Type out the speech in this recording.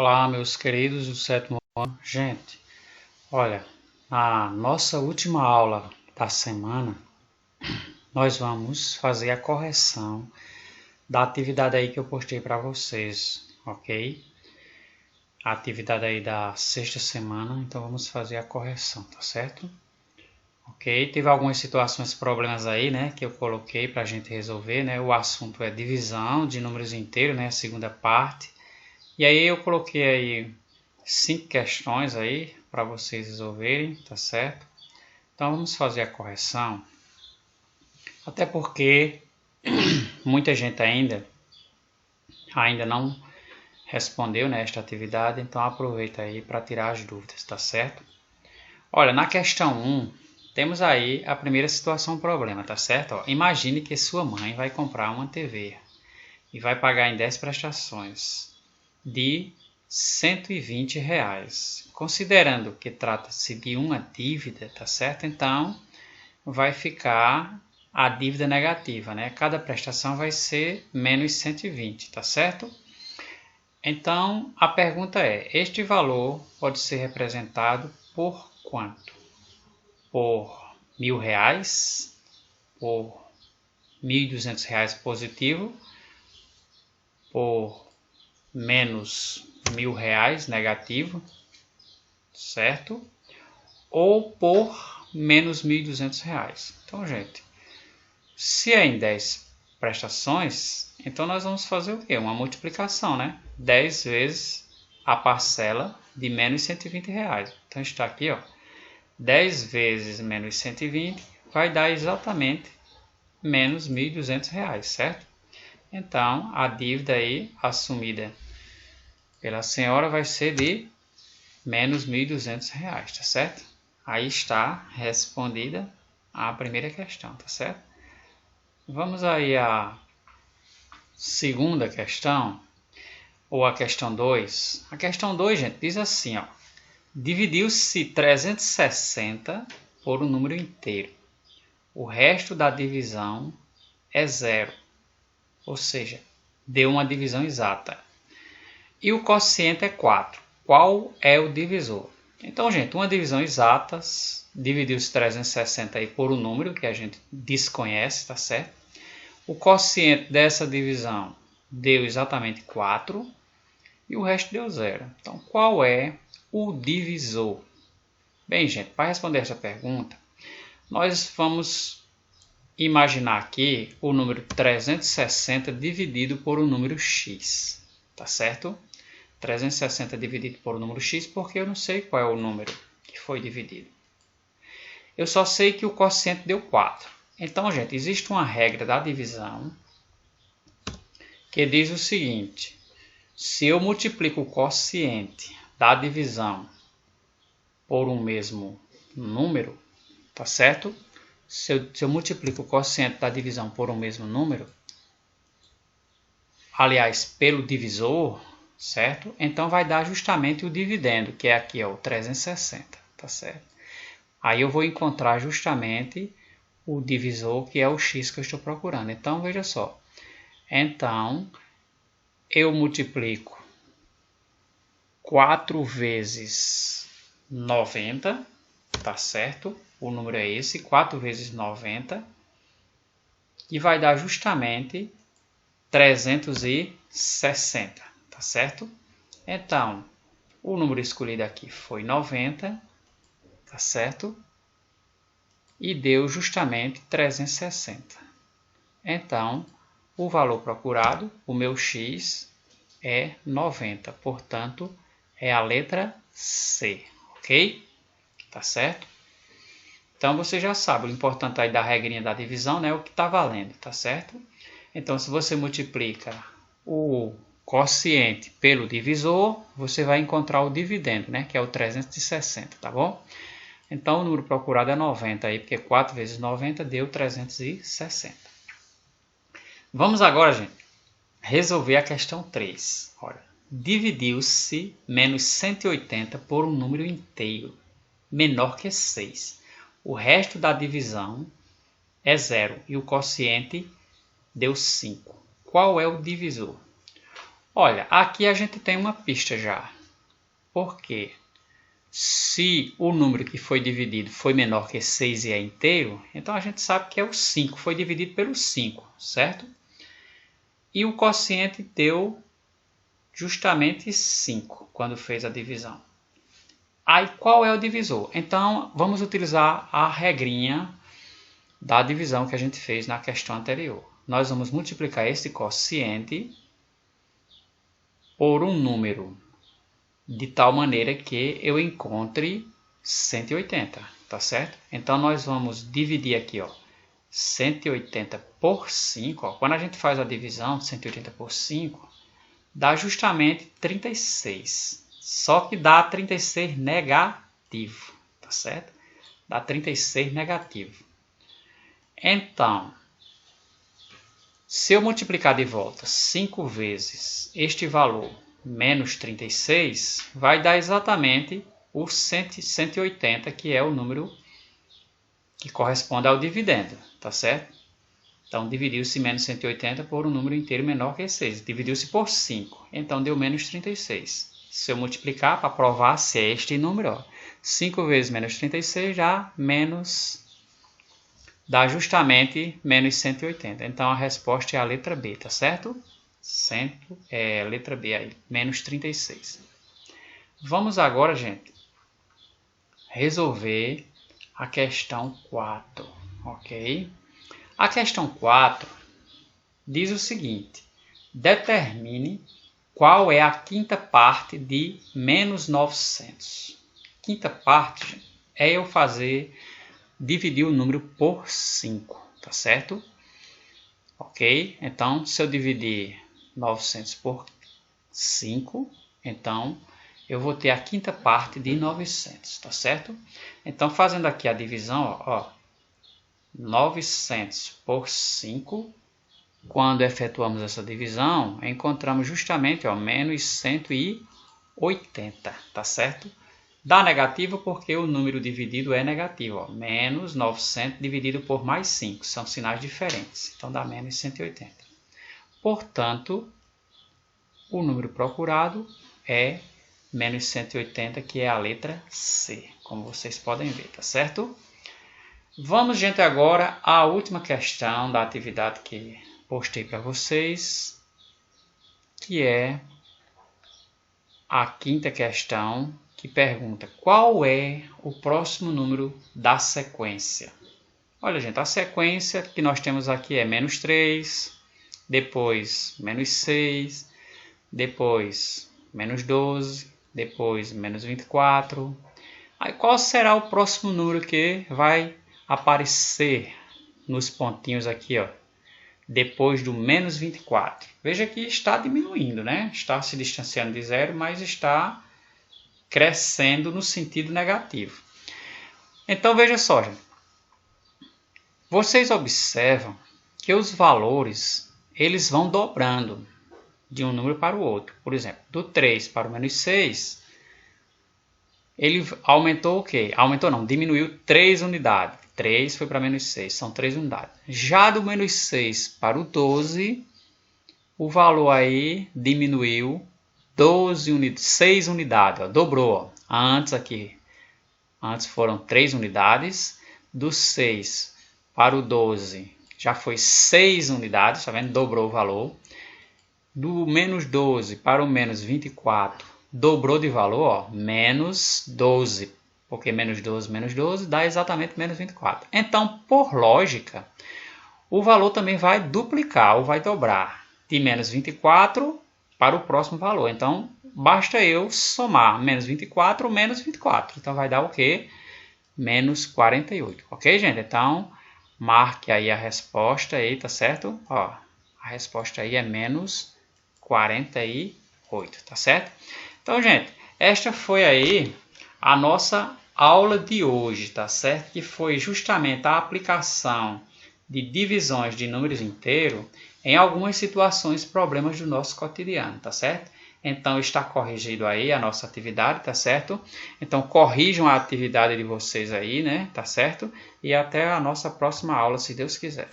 Olá, meus queridos do sétimo ano. Gente, olha, na nossa última aula da semana, nós vamos fazer a correção da atividade aí que eu postei para vocês, ok? A atividade aí da sexta semana, então vamos fazer a correção, tá certo? Ok, teve algumas situações, problemas aí, né, que eu coloquei para a gente resolver, né? O assunto é divisão de números inteiros, né, a segunda parte. E aí eu coloquei aí 5 questões aí para vocês resolverem, tá certo? Então vamos fazer a correção. Até porque muita gente ainda não respondeu nesta atividade, então aproveita aí para tirar as dúvidas, tá certo? Olha, na questão 1, temos aí a primeira situação problema, tá certo? Ó, imagine que sua mãe vai comprar uma TV e vai pagar em 10 prestações de R$ 120. Considerando que trata-se de uma dívida, tá certo? Então, vai ficar a dívida negativa, né? Cada prestação vai ser menos 120, tá certo? Então, a pergunta é, este valor pode ser representado por quanto? Por R$ 1.000, por R$ 1.200 positivo, por menos R$ 1.000 negativo, certo? Ou por menos R$ 1.200. Então, gente, se é em 10 prestações, então nós vamos fazer o quê? Uma multiplicação, né? 10 vezes a parcela de menos R$ 120. Então está aqui, ó, 10 vezes menos 120 vai dar exatamente menos R$ 1.200, certo? Então, a dívida aí assumida pela senhora vai ser de menos R$ 1.200, tá certo? Aí está respondida a primeira questão, tá certo? Vamos aí à segunda questão, ou a questão 2. A questão 2, gente, diz assim, ó. Dividiu-se 360 por um número inteiro. O resto da divisão é zero, ou seja, deu uma divisão exata. E o quociente é 4. Qual é o divisor? Então, gente, uma divisão exata, dividiu-se 360 aí por um número que a gente desconhece, tá certo? O quociente dessa divisão deu exatamente 4 e o resto deu 0. Então, qual é o divisor? Bem, gente, para responder essa pergunta, nós vamos imaginar aqui o número 360 dividido por um número x, tá certo? 360 dividido por o número x, porque eu não sei qual é o número que foi dividido. Eu só sei que o quociente deu 4. Então, gente, existe uma regra da divisão que diz o seguinte: se eu multiplico o quociente da divisão por um mesmo número, tá certo? Se eu multiplico o quociente da divisão por um mesmo número, aliás, pelo divisor, certo? Então vai dar justamente o dividendo, que é aqui, ó, o 360, tá certo? Aí eu vou encontrar justamente o divisor, que é o x que eu estou procurando. Então, veja só. Então, eu multiplico 4 vezes 90, tá certo? O número é esse, 4 vezes 90, e vai dar justamente 360, tá certo? Então, o número escolhido aqui foi 90, tá certo? E deu justamente 360. Então, o valor procurado, o meu x, é 90. Portanto, é a letra C, ok? Tá certo? Então, você já sabe, o importante aí da regrinha da divisão, né, é o que está valendo, tá certo? Então, se você multiplica o quociente pelo divisor, você vai encontrar o dividendo, né, que é o 360, tá bom? Então, o número procurado é 90, aí, porque 4 vezes 90 deu 360. Vamos agora, gente, resolver a questão 3. Olha, dividiu-se menos 180 por um número inteiro, menor que 6. O resto da divisão é 0 e o quociente deu 5. Qual é o divisor? Olha, aqui a gente tem uma pista já. Por quê? Se o número que foi dividido foi menor que 6 e é inteiro, então a gente sabe que é o 5, foi dividido pelo 5, certo? E o quociente deu justamente 5 quando fez a divisão. Aí qual é o divisor? Então vamos utilizar a regrinha da divisão que a gente fez na questão anterior. Nós vamos multiplicar esse quociente por um número de tal maneira que eu encontre 180, tá certo? Então nós vamos dividir aqui, ó, 180 por 5, ó. Quando a gente faz a divisão, 180 por 5, dá justamente 36. Só que dá 36 negativo, tá certo? Dá 36 negativo. Então, se eu multiplicar de volta 5 vezes este valor menos 36, vai dar exatamente o 180, que é o número que corresponde ao dividendo, tá certo? Então, dividiu-se menos 180 por um número inteiro menor que 6. Dividiu-se por 5, então deu menos 36. Se eu multiplicar para provar se é este número, ó, 5 vezes menos 36 dá justamente menos 180. Então, a resposta é a letra B, tá certo? Letra B aí, menos 36. Vamos agora, gente, resolver a questão 4, ok? A questão 4 diz o seguinte: determine qual é a quinta parte de menos 900. Quinta parte, gente, é eu dividir o número por 5, tá certo? Ok? Então, se eu dividir 900 por 5, então eu vou ter a quinta parte de 900, tá certo? Então, fazendo aqui a divisão, ó, 900 por 5, quando efetuamos essa divisão, encontramos justamente, ó, menos 180, tá certo? Dá negativo porque o número dividido é negativo, ó, menos 900 dividido por mais 5, são sinais diferentes, então dá menos 180. Portanto, o número procurado é menos 180, que é a letra C, como vocês podem ver, tá certo? Vamos, gente, agora à última questão da atividade que postei para vocês, que é a quinta questão, que pergunta qual é o próximo número da sequência. Olha, gente, a sequência que nós temos aqui é menos 3, depois menos 6, depois menos 12, depois menos 24. Aí qual será o próximo número que vai aparecer nos pontinhos aqui, ó, depois do menos 24? Veja que está diminuindo, né? Está se distanciando de zero, mas está crescendo no sentido negativo. Então veja só, gente. Vocês observam que os valores eles vão dobrando de um número para o outro. Por exemplo, do 3 para o menos 6, ele aumentou o quê? Aumentou não, diminuiu 3 unidades. 3 foi para menos 6, são 3 unidades. Já do menos 6 para o 12, o valor aí diminuiu 6 unidades, ó, dobrou. Ó. Antes foram 3 unidades, do 6 para o 12 já foi 6 unidades, tá vendo? Dobrou o valor. Do menos 12 para o menos 24, dobrou de valor, ó, menos 12, porque menos 12 dá exatamente menos 24. Então, por lógica, o valor também vai duplicar ou vai dobrar de menos 24 para o próximo valor. Então, basta eu somar menos 24 menos 24. Então, vai dar o quê? Menos 48. Ok, gente? Então, marque aí a resposta aí, tá certo? Ó, a resposta aí é menos 48, tá certo? Então, gente, esta foi aí a nossa aula de hoje, tá certo? Que foi justamente a aplicação de divisões de números inteiros em algumas situações, problemas do nosso cotidiano, tá certo? Então, está corrigido aí a nossa atividade, tá certo? Então, corrijam a atividade de vocês aí, né? Tá certo? E até a nossa próxima aula, se Deus quiser.